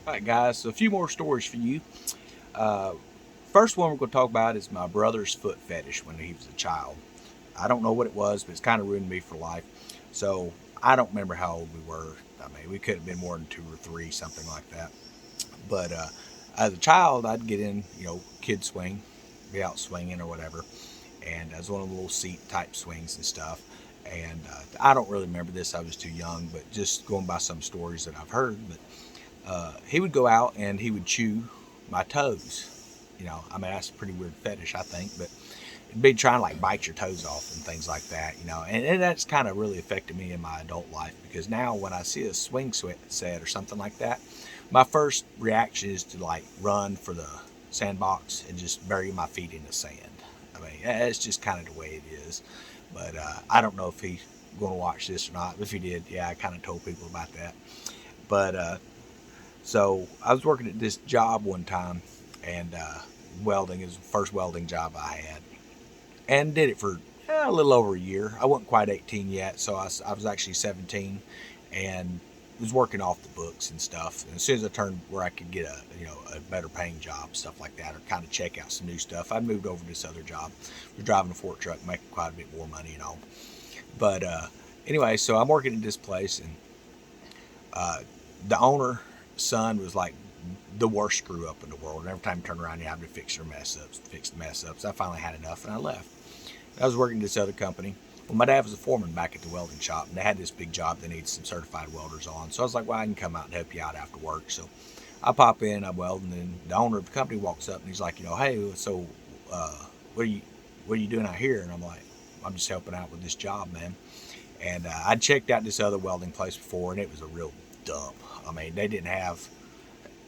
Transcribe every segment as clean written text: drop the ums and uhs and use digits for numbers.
All right, guys, so a few more stories for you. Uh, First one we're going to talk about is my brother's foot fetish when he was a child. I don't know what it was, but it's kind of ruined me for life. So I don't remember how old we were. I mean, we could have been more than 2 or 3, something like that. But as a child, I'd get in, kid swing, be out swinging or whatever. And I was one of the little seat type swings and stuff. And I don't really remember this. I was too young, but just going by some stories that I've heard. But he would go out and he would chew my toes. I mean, that's a pretty weird fetish, I think, but it'd be trying to like bite your toes off and things like that, and that's kind of really affected me in my adult life because now when I see a swing set or something like that, my first reaction is to like run for the sandbox and just bury my feet in the sand. I mean, it's just kind of the way it is. But I don't know if he's going to watch this or not. If he did, yeah, I kind of told people about that. But so I was working at this job one time, and welding is the first welding job I had, and did it for a little over a year. I wasn't quite 18 yet, so I was actually 17, and was working off the books and stuff. And as soon as I turned where I could get a better paying job, stuff like that, or kind of check out some new stuff, I moved over to this other job. I was driving a fork truck, making quite a bit more money and all. But anyway, so I'm working at this place, and uh, the owner son was like the worst screw up in the world. And every time you turn around, you have to fix your fix the mess ups. I finally had enough and I left. I was working at this other company. Well, my dad was a foreman back at the welding shop, and they had this big job they needed some certified welders on. So I was like, well, I can come out and help you out after work. So I pop in, I'm welding, and the owner of the company walks up and he's like, hey, so uh, what are you doing out here? And I'm like, I'm just helping out with this job, man. And I'd checked out this other welding place before, and it was a real dump. I mean, they didn't have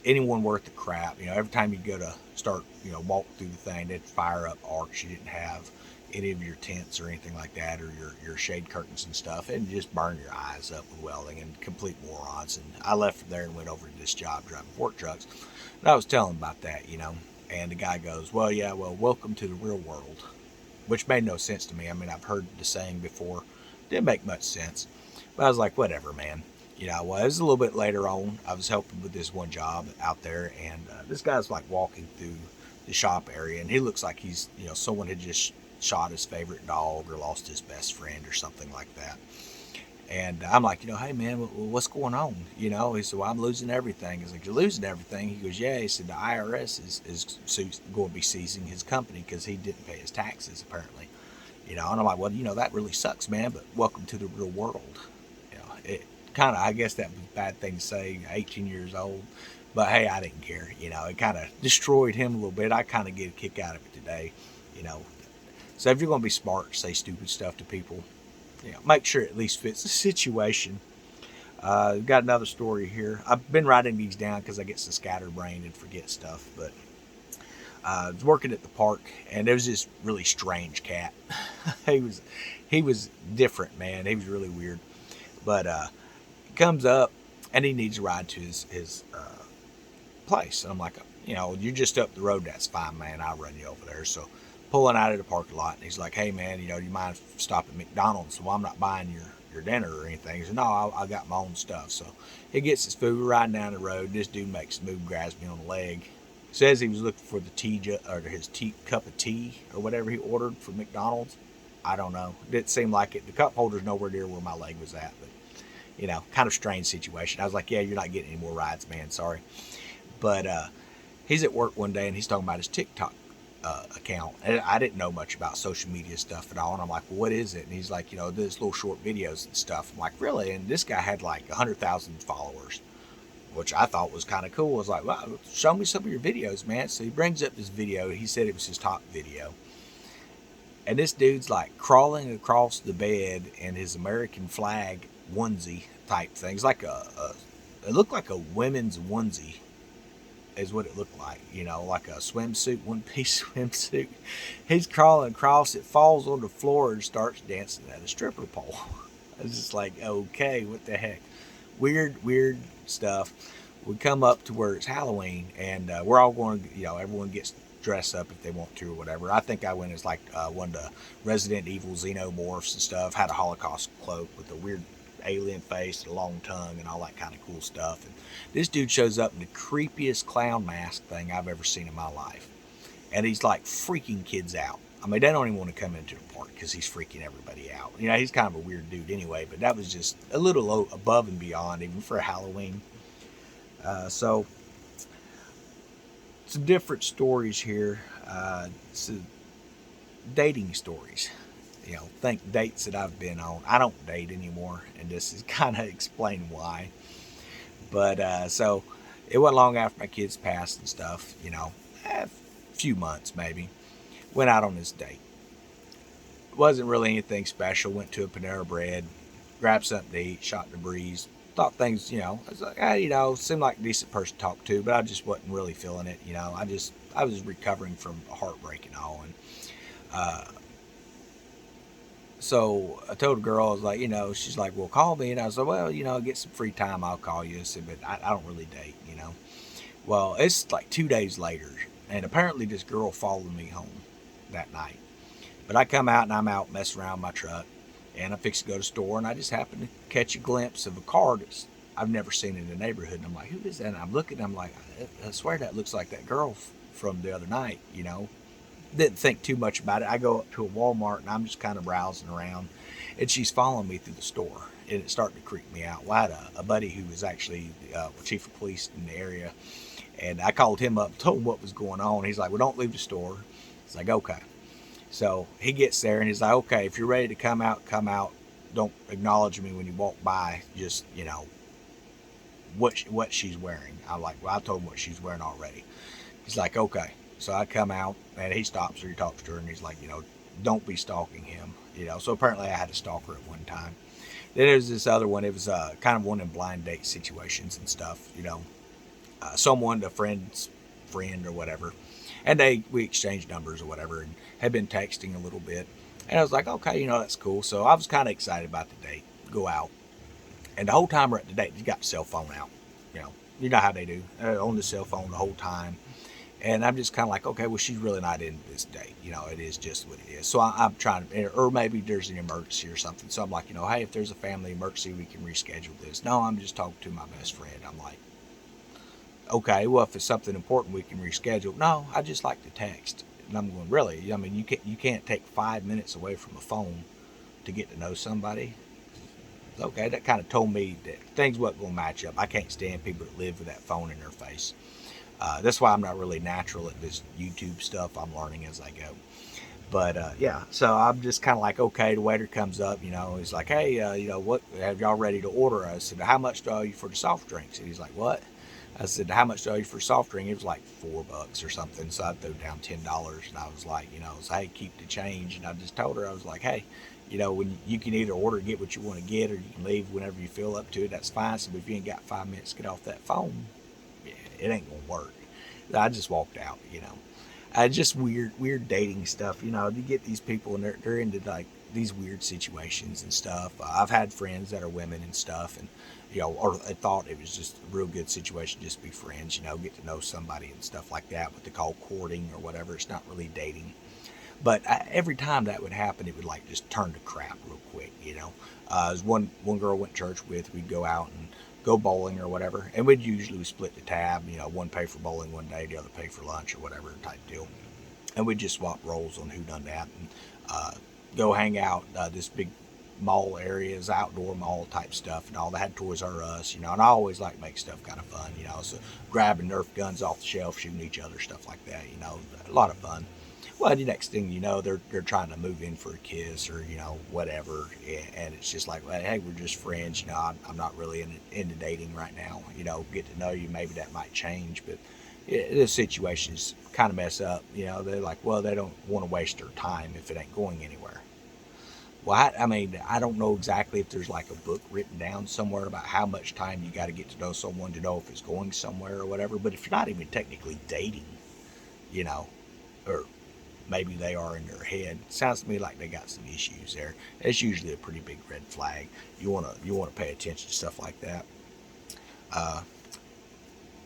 anyone worth the crap. Every time you go to start, walk through the thing, they'd fire up arcs. You didn't have any of your tents or anything like that, or your shade curtains and stuff, and just burn your eyes up with welding and complete morons. And I left from there and went over to this job driving fork trucks. And I was telling about that. And the guy goes, well, yeah, well, welcome to the real world, which made no sense to me. I mean, I've heard the saying before, didn't make much sense. But I was like, whatever, man. Well, it was a little bit later on. I was helping with this one job out there, and this guy's like walking through the shop area, and he looks like he's, someone had just shot his favorite dog or lost his best friend or something like that. And I'm like, hey man, what's going on? He said, well, I'm losing everything. He's like, you're losing everything? He goes, yeah. He said, the IRS is going to be seizing his company because he didn't pay his taxes apparently. And I'm like, well, that really sucks, man. But welcome to the real world. It kind of, I guess that was a bad thing to say, 18 years old. But hey, I didn't care. It kind of destroyed him a little bit. I kind of get a kick out of it today. You know, so if you're going to be smart, say stupid stuff to people, make sure it at least fits the situation. Got another story here. I've been writing these down because I get some scatterbrained and forget stuff. But I was working at the park, and there was this really strange cat. he was he was different, man. He was really weird. But he comes up, and he needs a ride to his place. And I'm like, you're just up the road. That's fine, man. I'll run you over there. So pulling out of the parking lot, and he's like, hey, man, do you mind stopping at McDonald's? Well, I'm not buying your dinner or anything. He said, no, I got my own stuff. So he gets his food, we're riding down the road. This dude makes a move, grabs me on the leg. Says he was looking for the or his cup of tea or whatever he ordered from McDonald's. I don't know. Didn't seem like it. The cup holder's nowhere near where my leg was at, but kind of strange situation. I was like, yeah, you're not getting any more rides, man. Sorry. But he's at work one day and he's talking about his TikTok account. And I didn't know much about social media stuff at all. And I'm like, well, what is it? And he's like, this little short videos and stuff. I'm like, really? And this guy had like 100,000 followers, which I thought was kind of cool. I was like, wow, show me some of your videos, man. So he brings up this video. He said it was his top video. And this dude's like crawling across the bed in his American flag onesie type thing. It's like it looked like a women's onesie is what it looked like, like a swimsuit, one piece swimsuit. He's crawling across, it falls on the floor and starts dancing at a stripper pole. It's just like, okay, what the heck? Weird stuff. We come up to where it's Halloween, and we're all going to, everyone gets dressed up if they want to or whatever. I think I went as like one of the Resident Evil xenomorphs and stuff, had a Holocaust cloak with a weird alien face, a long tongue, and all that kind of cool stuff. And this dude shows up in the creepiest clown mask thing I've ever seen in my life. And he's like freaking kids out. I mean, they don't even want to come into the park because he's freaking everybody out. You know, he's kind of a weird dude anyway, but that was just a little above and beyond, even for Halloween. So, some different stories here. Some dating stories. You know, think dates that I've been on. I don't date anymore, and this is kind of explain why. But so it wasn't long after my kids passed and stuff. You know, a few months maybe. Went out on this date. It wasn't really anything special. Went to a Panera Bread, grabbed something to eat, shot the breeze. Thought things, you know, I was like, hey, you know, seemed like a decent person to talk to, but I just wasn't really feeling it. You know, I was recovering from a heartbreak and all, and uh, so I told the girl, I was like, you know, she's like, well, call me. And I was like, well, you know, get some free time, I'll call you. I said, but I don't really date, you know. Well, it's like 2 days later, and apparently this girl followed me home that night. But I come out and I'm out messing around my truck, and I'm fixing to go to the store, and I just happen to catch a glimpse of a car that's I've never seen in the neighborhood. And I'm like, who is that? And I'm looking, I'm like, I swear that looks like that girl from the other night, you know. Didn't think too much about it. I go up to a Walmart and I'm just kind of browsing around, and she's following me through the store, and it's starting to creep me out. Well, I had a buddy who was actually chief of police in the area, and I called him up, told him what was going on. He's like, well, don't leave the store. It's like, okay. So he gets there and he's like, okay, if you're ready to come out, come out. Don't acknowledge me when you walk by. Just, you know, what she's wearing. I'm like, well, I told him what she's wearing already. He's like, okay. So I come out and he stops her, he talks to her, and he's like, you know, don't be stalking him. You know, so apparently I had to stalk her at one time. Then there's this other one. It was kind of one in blind date situations and stuff. You know, someone, a friend's friend or whatever, and we exchanged numbers or whatever, and had been texting a little bit. And I was like, okay, you know, that's cool. So I was kind of excited about the date, go out, and the whole time we're at the date, he got the cell phone out. You know how they do, on the cell phone the whole time. And I'm just kind of like, okay, well, she's really not into this date. You know, it is just what it is. So I'm trying to, or maybe there's an emergency or something. So I'm like, you know, hey, if there's a family emergency, we can reschedule this. No, I'm just talking to my best friend. I'm like, okay, well, if it's something important, we can reschedule. No, I just like to text. And I'm going, really? I mean, you can't take 5 minutes away from a phone to get to know somebody. Okay, that kind of told me that things wasn't going to match up. I can't stand people that live with that phone in their face. That's why I'm not really natural at this YouTube stuff. I'm learning as I go. But yeah, so I'm just kind of like, okay, the waiter comes up, you know, he's like, hey, you know, what, have y'all ready to order? I said, how much do I owe you for the soft drinks? And he's like, what? I said, how much do I owe you for soft drink? It was like $4 or something. So I threw down $10, and I was like, you know, I was, hey, keep the change. And I just told her, I was like, hey, you know, when you can either order, get what you want to get, or you can leave whenever you feel up to it. That's fine. So if you ain't got 5 minutes to get off that phone, yeah, it ain't gonna work. I just walked out, you know. Just weird dating stuff. You know, you get these people and they're into like these weird situations and stuff. I've had friends that are women and stuff, and you know, or I thought it was just a real good situation, just be friends. You know, get to know somebody and stuff like that. What they call courting or whatever. It's not really dating. But every time that would happen, it would like just turn to crap real quick. You know, as one girl I went to church with, we'd go out and go bowling or whatever, and we'd usually split the tab. You know, one pay for bowling one day, the other pay for lunch or whatever type deal, and we'd just swap roles on who done that, and go hang out. This big mall areas, outdoor mall type stuff, and all that had Toys R Us, you know. And I always like make stuff kind of fun, you know. So grabbing Nerf guns off the shelf, shooting each other, stuff like that, you know, a lot of fun. Well, the next thing you know, they're trying to move in for a kiss or you know whatever, and it's just like, well, hey, we're just friends, you know. I'm not really into dating right now, you know. Get to know you, maybe that might change, but this situation is kind of mess up, you know. They're like, well, they don't want to waste their time if it ain't going anywhere. Well, I mean, I don't know exactly if there's like a book written down somewhere about how much time you got to get to know someone to know if it's going somewhere or whatever. But if you're not even technically dating, you know, or maybe they are in their head. It sounds to me like they got some issues there. It's usually a pretty big red flag. You wanna pay attention to stuff like that. Uh,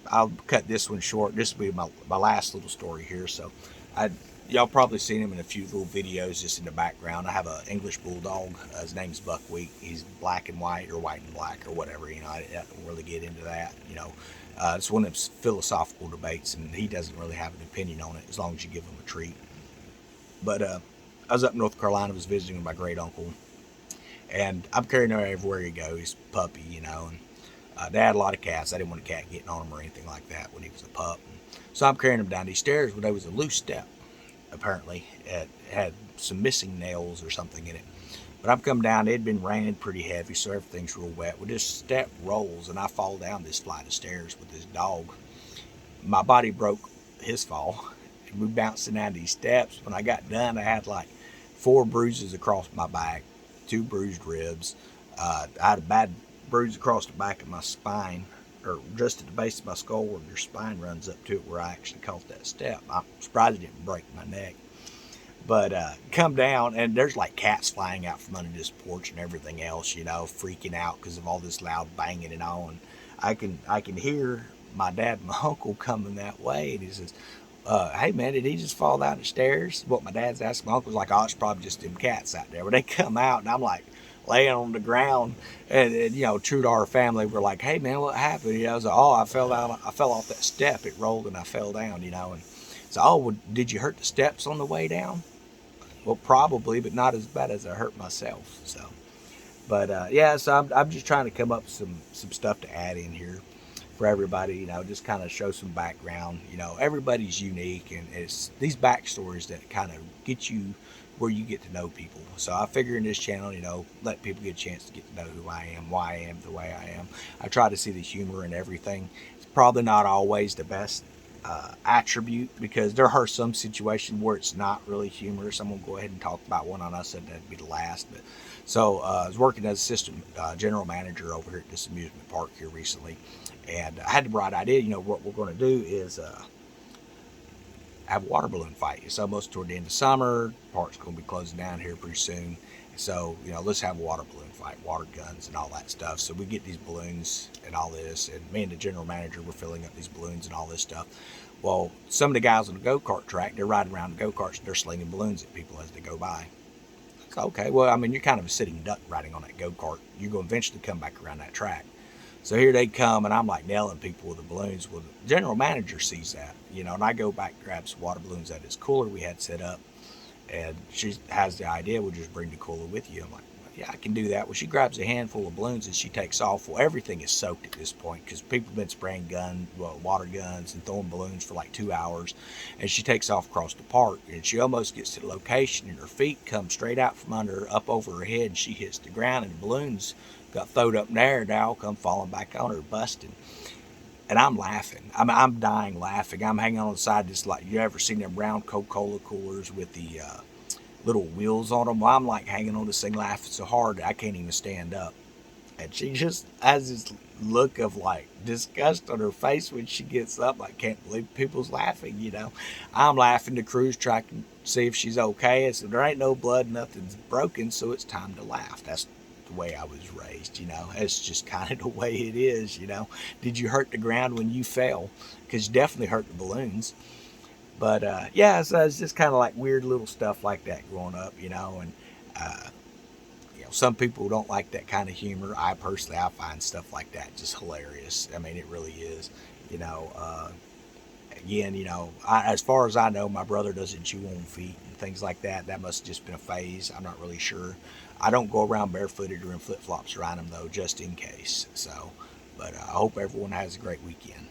I'll cut this one short. This will be my last little story here. So I Y'all probably seen him in a few little videos just in the background. I have an English bulldog. His name's Buckwheat. He's black and white or white and black or whatever. I don't really get into that. It's one of those philosophical debates, and he doesn't really have an opinion on it as long as you give him a treat. But I was up in North Carolina, was visiting with my great uncle, and I'm carrying him everywhere he goes. He's a puppy. And Dad had a lot of cats. I didn't want a cat getting on him or anything like that when he was a pup. So I'm carrying him down these stairs when there was a loose step. Apparently, it had some missing nails or something in it. But I'm coming down. It had been raining pretty heavy, so everything's real wet. Well, this step rolls, and I fall down this flight of stairs with this dog. My body broke his fall. And we bouncing down these steps. When I got done, I had like 4 bruises across my back, 2 bruised ribs. I had a bad bruise across the back of my spine, or just at the base of my skull where your spine runs up to it, where I actually caught that step. I'm surprised it didn't break my neck. But come down, and there's like cats flying out from under this porch and everything else, freaking out because of all this loud banging and all. And I can hear my dad and my uncle coming that way, and he says, "Hey man, did he just fall down the stairs?" What my dad's asking, my uncle's like, "Oh, it's probably just them cats out there." But they come out, and I'm like laying on the ground, and true to our family, we're like, "Hey man, what happened?" I was like, "Oh, I fell off that step. It rolled and I fell down." And so, "Oh, well, did you hurt the steps on the way down?" Well, probably, but not as bad as I hurt myself. So, but yeah, so I'm just trying to come up with some stuff to add in here for everybody. Just kind of show some background. Everybody's unique, and it's these backstories that kind of get you where you get to know people. So I figure in this channel, let people get a chance to get to know who I am, why I am the way I am. I try to see the humor in everything. It's probably not always the best attribute, because there are some situations where it's not really humorous. I'm gonna go ahead and talk about one, and I said that'd be the last. But so I was working as assistant general manager over here at this amusement park here recently, and I had the bright idea. What we're going to do is have a water balloon fight. It's almost toward the end of summer. The park's going to be closing down here pretty soon. So, let's have a water balloon fight, water guns and all that stuff. So we get these balloons and all this, and me and the general manager were filling up these balloons and all this stuff. Well, some of the guys on the go-kart track, they're riding around the go-karts and they're slinging balloons at people as they go by. So, okay, well, you're kind of a sitting duck riding on that go-kart. You're going to eventually come back around that track. So here they come, and I'm like nailing people with the balloons. Well, the general manager sees that, and I go back and grab some water balloons at his cooler we had set up. And she has the idea, we'll just bring the cooler with you. I'm like, yeah, I can do that. Well, she grabs a handful of balloons and she takes off. Well, everything is soaked at this point because people have been spraying water guns and throwing balloons for like 2 hours. And she takes off across the park, and she almost gets to the location, and her feet come straight out from under her, up over her head, and she hits the ground, and the balloons got thrown up in there, and they all come falling back on her, busting. And I'm laughing. I'm dying laughing. I'm hanging on the side of this, like, you ever seen them round Coca-Cola coolers with the little wheels on them? Well, I'm like hanging on this thing laughing so hard I can't even stand up. And she just has this look of like disgust on her face when she gets up. I can't believe people's laughing, I'm laughing. The crew's trying to see if she's okay. I said, there ain't no blood, nothing's broken, so it's time to laugh. That's the way I was raised, It's just kind of the way it is, Did you hurt the ground when you fell? Because you definitely hurt the balloons. But yeah, so it's just kind of like weird little stuff like that growing up, and some people don't like that kind of humor. I find stuff like that just hilarious. It really is. Again, as far as I know, my brother doesn't chew on feet and things like that. That must have just been a phase. I'm not really sure. I don't go around barefooted or in flip flops around him though, just in case. So, but I hope everyone has a great weekend.